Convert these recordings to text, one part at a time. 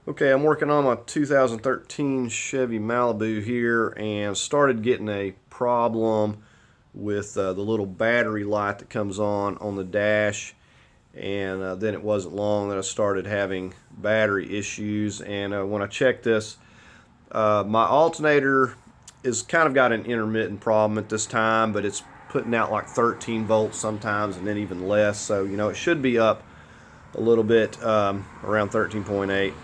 Okay, I'm working on my 2013 Chevy Malibu here and started getting a problem with the little battery light that comes on the dash, and then it wasn't long that I started having battery issues. And when I checked this, my alternator is kind of got an intermittent problem at this time, but it's putting out like 13 volts sometimes and then even less, so it should be up a little bit, around 13.8.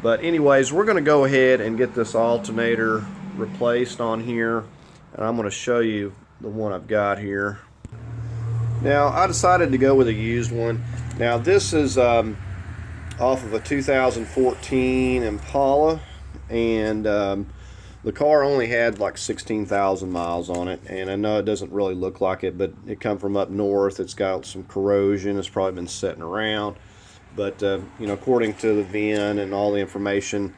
But anyways, we're going to go ahead and get this alternator replaced on here, and I'm going to show you the one I've got here. Now, I decided to go with a used one. Now, this is off of a 2014 Impala, and the car only had like 16,000 miles on it, and I know it doesn't really look like it, but it come from up north. It's got some corrosion. It's probably been sitting around. But according to the VIN and all the information,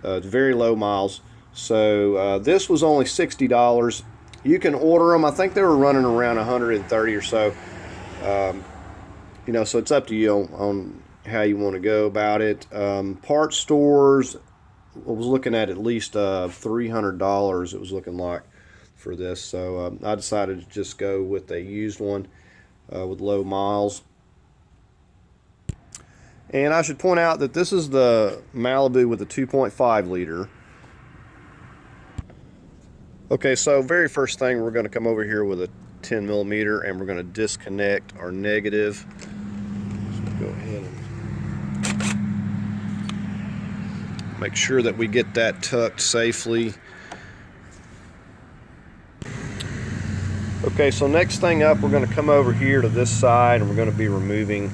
it's very low miles. So this was only $60. You can order them. I think they were running around 130 or so. So it's up to you on how you want to go about it. Part stores, I was looking at least $300. It was looking like for this. So I decided to just go with a used one with low miles. And I should point out that this is the Malibu with the 2.5 liter. Okay, so very first thing, we're going to come over here with a 10 millimeter and we're going to disconnect our negative. So go ahead and make sure that we get that tucked safely. Okay, so next thing up, we're going to come over here to this side and we're going to be removing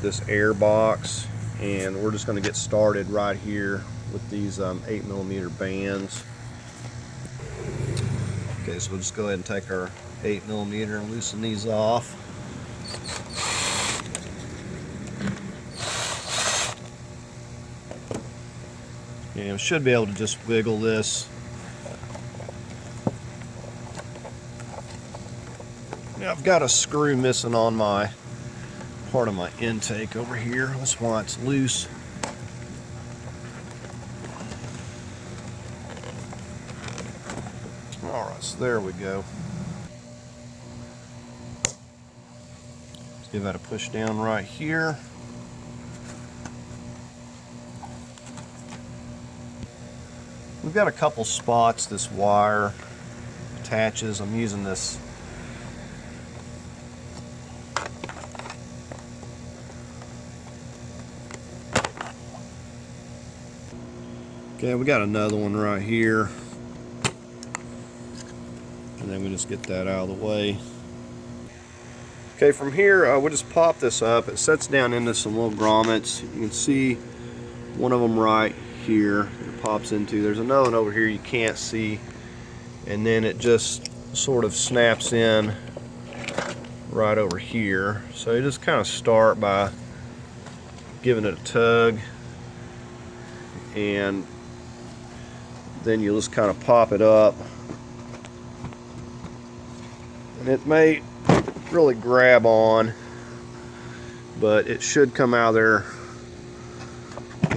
this airbox, and we're just going to get started right here with these 8 millimeter bands. Okay, so we'll just go ahead and take our 8 millimeter and loosen these off. And we should be able to just wiggle this. Now I've got a screw missing on my part of my intake over here. That's why it's loose. Alright, so there we go. Let's give that a push down right here. We've got a couple spots this wire attaches. I'm using this Okay, we got another one right here, and then we just get that out of the way. Okay, from here we'll just pop this up. It sets down into some little grommets. You can see one of them right here it pops into. There's another one over here you can't see, and then it just sort of snaps in right over here. So you just kind of start by giving it a tug, and then you just kind of pop it up, and it may really grab on, but it should come out of there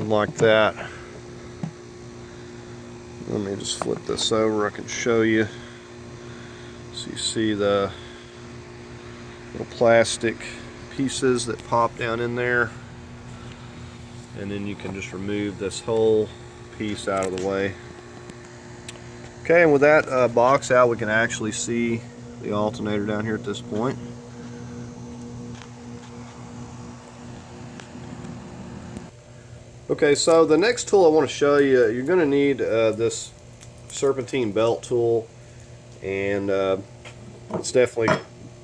like that. Let me just flip this over, I can show you. So you see the little plastic pieces that pop down in there, and then you can just remove this whole piece out of the way. Okay, and with that box out, we can actually see the alternator down here at this point. Okay, so the next tool I want to show you, you're going to need this serpentine belt tool, and it's definitely,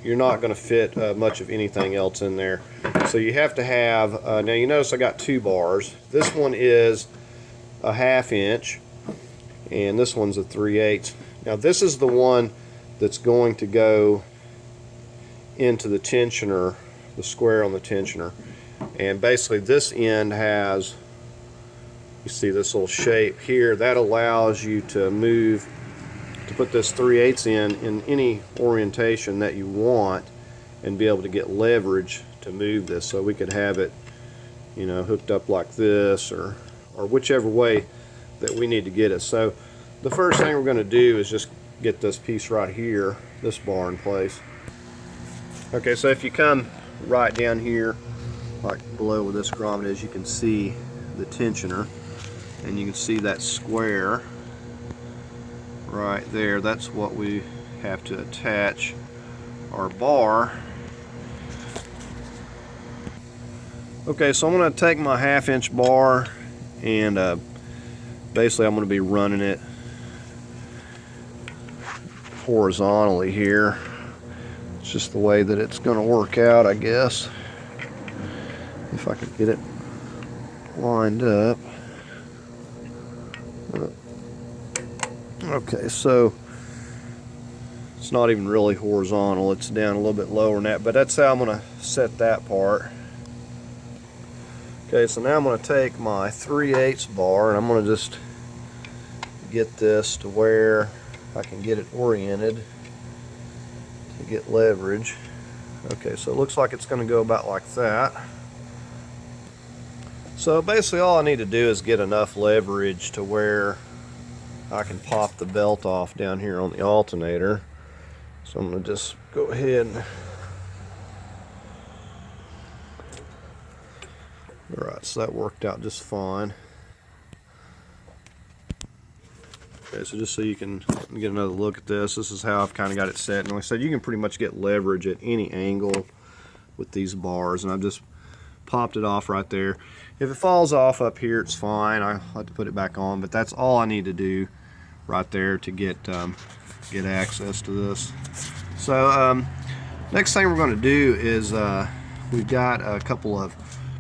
you're not going to fit much of anything else in there. So you have to have, now you notice I got two bars. This one is a 1/2 inch, and this one's a 3/8. Now this is the one that's going to go into the tensioner, the square on the tensioner. And basically this end has, you see this little shape here, that allows you to move, to put this 3/8 in any orientation that you want and be able to get leverage to move this. So we could have it, hooked up like this or or whichever way that we need to get it. So the first thing we're going to do is just get this piece right here, this bar in place. Okay, so if you come right down here, like below where this grommet is, you can see the tensioner, and you can see that square right there. That's what we have to attach our bar. Okay, so I'm going to take my 1/2-inch bar, and basically I'm going to be running it horizontally here. It's just the way that it's going to work out, I guess. If I can get it lined up. Okay, so it's not even really horizontal, it's down a little bit lower than that, but that's how I'm going to set that part. Okay, so now I'm going to take my 3/8 bar, and I'm going to just get this to where I can get it oriented to get leverage. Okay, so it looks like it's going to go about like that. So basically all I need to do is get enough leverage to where I can pop the belt off down here on the alternator. So I'm going to just go ahead and... Alright, so that worked out just fine. Okay, so just so you can get another look at this, this is how I've kind of got it set. And like I said, you can pretty much get leverage at any angle with these bars, and I've just popped it off right there. If it falls off up here, it's fine. I have to put it back on, but that's all I need to do right there to get access to this. So next thing we're going to do is we've got a couple of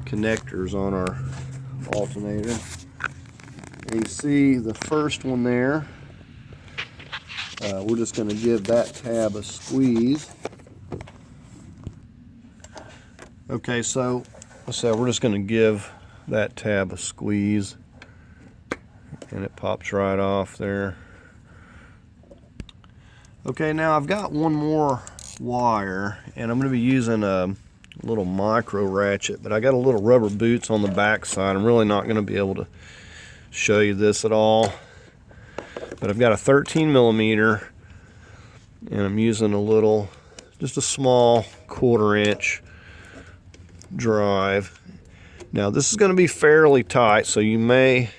connectors on our alternator. And you see the first one there. We're just going to give that tab a squeeze. Okay, so we're just going to give that tab a squeeze, and it pops right off there. Okay, now I've got one more wire, and I'm going to be using a little micro ratchet, but I got a little rubber boots on the back side. I'm really not going to be able to show you this at all, but I've got a 13mm, and I'm using just a small 1/4 inch drive. Now this is going to be fairly tight, so you may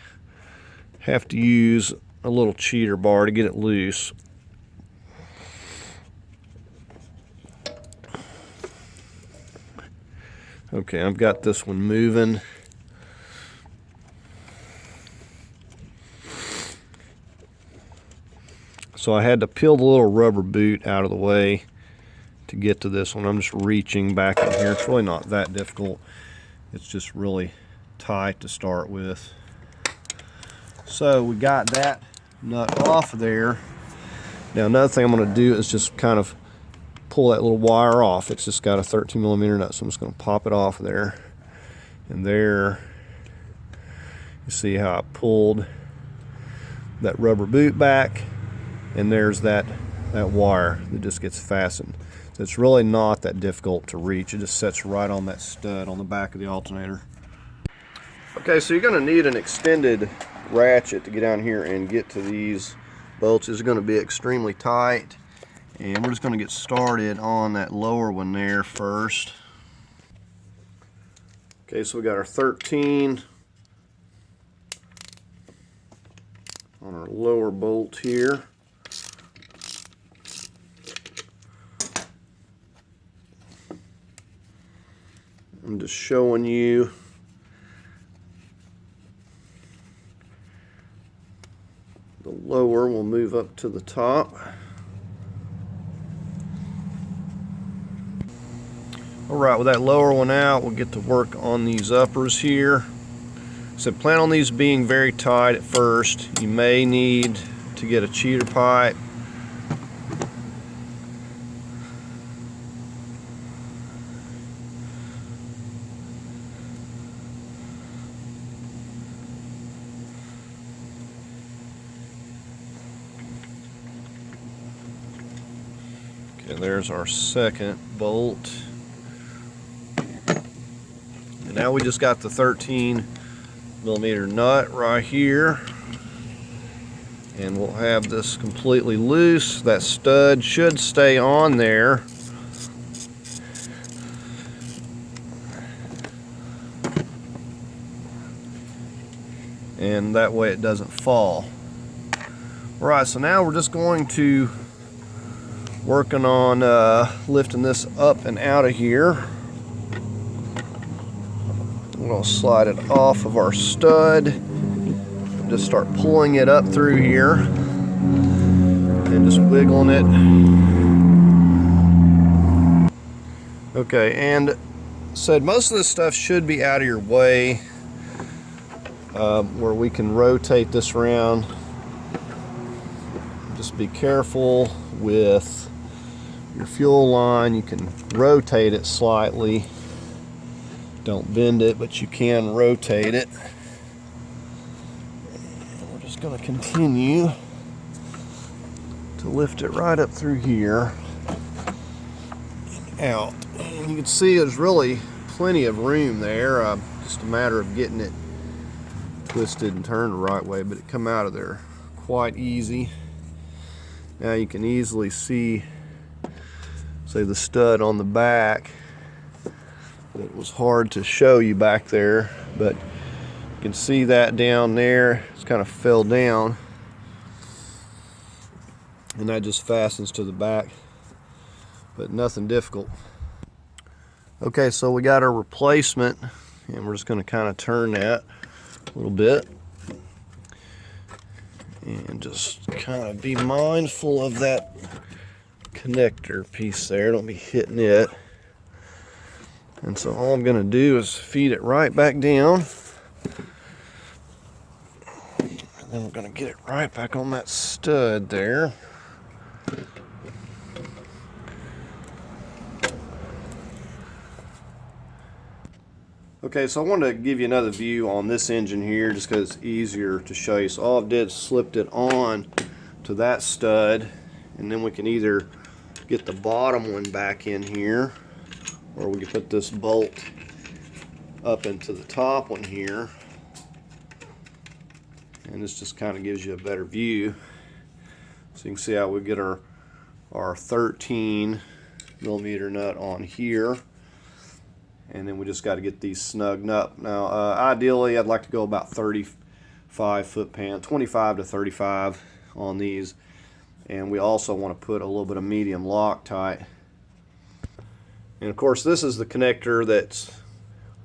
have to use a little cheater bar to get it loose. Okay, I've got this one moving. So I had to peel the little rubber boot out of the way to get to this one. I'm just reaching back in here. It's really not that difficult. It's just really tight to start with. So we got that nut off there. Now another thing I'm going to do is just kind of pull that little wire off. It's just got a 13mm nut, so I'm just going to pop it off there. And there, you see how I pulled that rubber boot back, and there's that wire that just gets fastened. So it's really not that difficult to reach. It just sits right on that stud on the back of the alternator. Okay, so you're going to need an extended ratchet to get down here and get to these bolts. It's going to be extremely tight, and we're just going to get started on that lower one there first. Okay, so we got our 13 on our lower bolt here. I'm just showing you the lower will move up to the top. Alright, with that lower one out, we'll get to work on these uppers here. So plan on these being very tight at first. You may need to get a cheater pipe. Okay, there's our second bolt. And now we just got the 13 millimeter nut right here, and we'll have this completely loose. That stud should stay on there. And that way it doesn't fall. Alright, so now we're just going to working on lifting this up and out of here. We're going to slide it off of our stud and just start pulling it up through here and just wiggling it. Okay, and said most of this stuff should be out of your way, where we can rotate this around. Just be careful with your fuel line. You can rotate it slightly. Don't bend it, but you can rotate it. And we're just going to continue to lift it right up through here and out. And you can see there's really plenty of room there. Just a matter of getting it twisted and turned the right way, but it come out of there quite easy. Now you can easily see, say, the stud on the back. It was hard to show you back there, but you can see that down there. It's kind of fell down, and that just fastens to the back, but nothing difficult. Okay, so we got our replacement, and we're just going to kind of turn that a little bit and just kind of be mindful of that connector piece there. Don't be hitting it. And so all I'm going to do is feed it right back down, and then we're going to get it right back on that stud there. Okay, so I wanted to give you another view on this engine here just because it's easier to show you. So all I did is slipped it on to that stud, and then we can either get the bottom one back in here, or we can put this bolt up into the top one here, and this just kind of gives you a better view. So you can see how we get our 13 millimeter nut on here. And then we just got to get these snugged up. Now, ideally, I'd like to go about 35 foot-pounds, 25 to 35 on these. And we also want to put a little bit of medium Loctite. And of course, this is the connector that's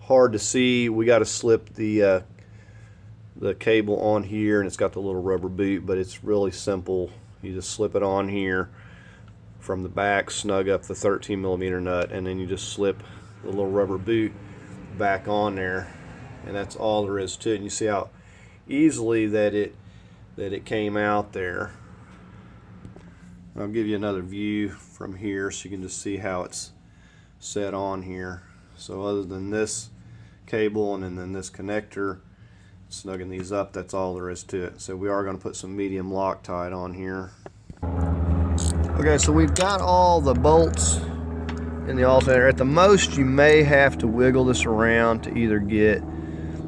hard to see. We got to slip the cable on here, and it's got the little rubber boot, but it's really simple. You just slip it on here from the back, snug up the 13 millimeter nut, and then you just slip the little rubber boot back on there, and that's all there is to it. And you see how easily that it came out there. I'll give you another view from here so you can just see how it's set on here. So other than this cable and then this connector, snugging these up, that's all there is to it. So we are going to put some medium Loctite on here. Okay, so we've got all the bolts in the alternator. At the most, you may have to wiggle this around to either get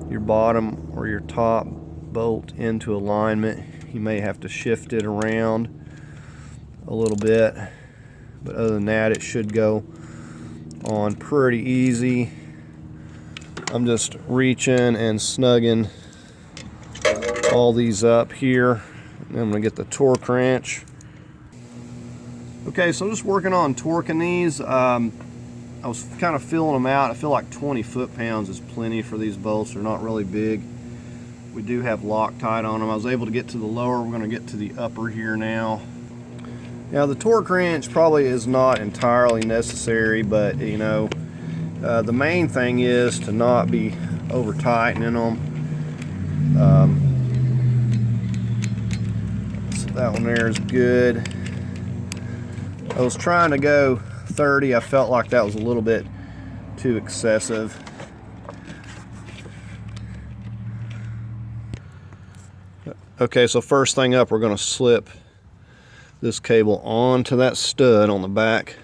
your bottom or your top bolt into alignment. You may have to shift it around a little bit, but other than that, it should go on pretty easy. I'm just reaching and snugging all these up here, and then I'm going to get the torque wrench. Okay, so I'm just working on torquing these. I was kind of feeling them out. I feel like 20 foot-pounds is plenty for these bolts. They're not really big. We do have Loctite on them. I was able to get to the lower. We're going to get to the upper here now. Now, the torque wrench probably is not entirely necessary, but you know, the main thing is to not be over tightening them. So that one there is good. I was trying to go 30. I felt like that was a little bit too excessive. Okay, so first thing up, we're going to slip this cable onto that stud on the back.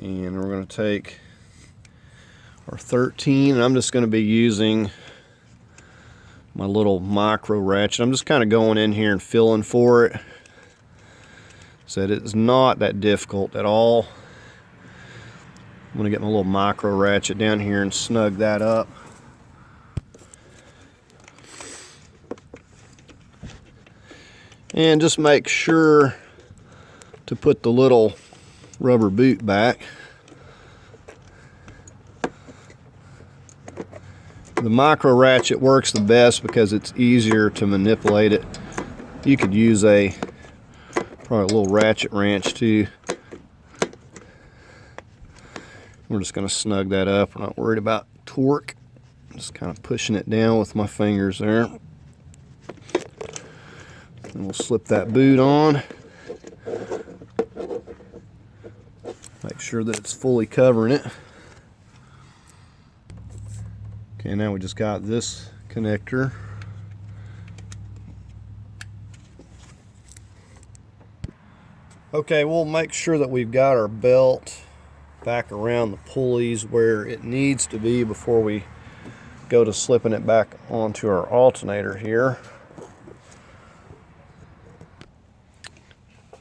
And we're going to take or 13, and I'm just going to be using my little micro ratchet. I'm just kind of going in here and feeling for it. So it's not that difficult at all. I'm going to get my little micro ratchet down here and snug that up. And just make sure to put the little rubber boot back. The micro ratchet works the best because it's easier to manipulate it. You could use probably a little ratchet wrench too. We're just going to snug that up. We're not worried about torque. Just kind of pushing it down with my fingers there. And we'll slip that boot on. Make sure that it's fully covering it. Okay, now we just got this connector. Okay, we'll make sure that we've got our belt back around the pulleys where it needs to be before we go to slipping it back onto our alternator here.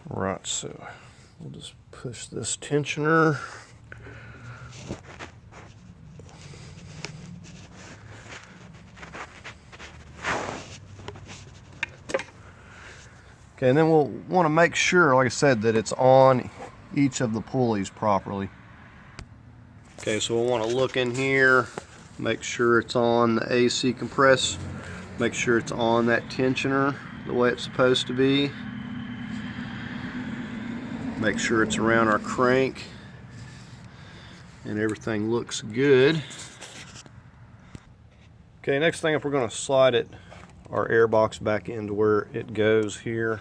Right, so we'll just push this tensioner. Okay, and then we'll want to make sure, like I said, that it's on each of the pulleys properly. Okay, so we'll want to look in here, make sure it's on the AC compressor, make sure it's on that tensioner the way it's supposed to be. Make sure it's around our crank and everything looks good. Okay, next thing up, we're going to slide our airbox back into where it goes here.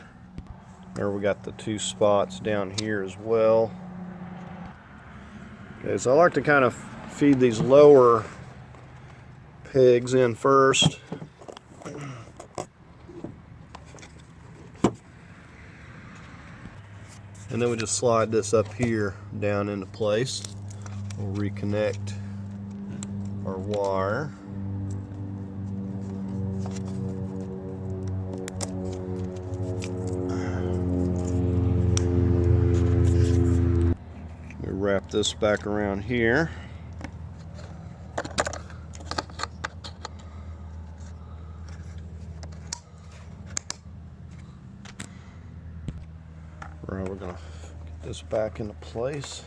There we got the two spots down here as well. Okay, so I like to kind of feed these lower pegs in first. And then we just slide this up here down into place. We'll reconnect our wire. We wrap this back around here. Right, we're going to get this back into place.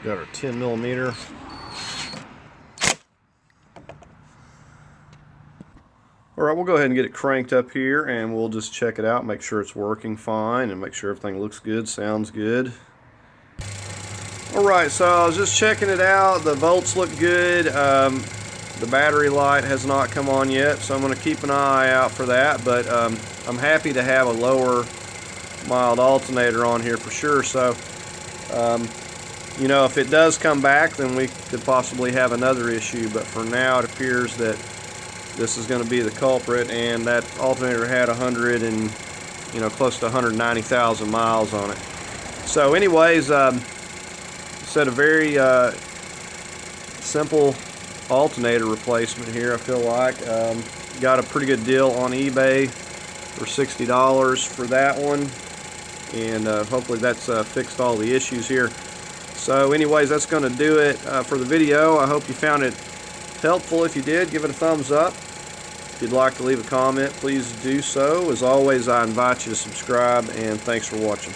Got our 10mm. Alright, we'll go ahead and get it cranked up here and we'll just check it out, make sure it's working fine and make sure everything looks good, sounds good. Alright, so I was just checking it out. The volts look good. The battery light has not come on yet, so I'm going to keep an eye out for that, but I'm happy to have a lower mild alternator on here for sure. So you know, if it does come back, then we could possibly have another issue, but for now it appears that this is going to be the culprit, and that alternator had 100 and, you know, close to 190,000 miles on it. So anyways, said a very simple alternator replacement here, I feel like. Got a pretty good deal on eBay for $60 for that one, and hopefully that's fixed all the issues here. So anyways, that's going to do it for the video. I hope you found it helpful. If you did, give it a thumbs up. If you'd like to leave a comment, please do so. As always, I invite you to subscribe, and thanks for watching.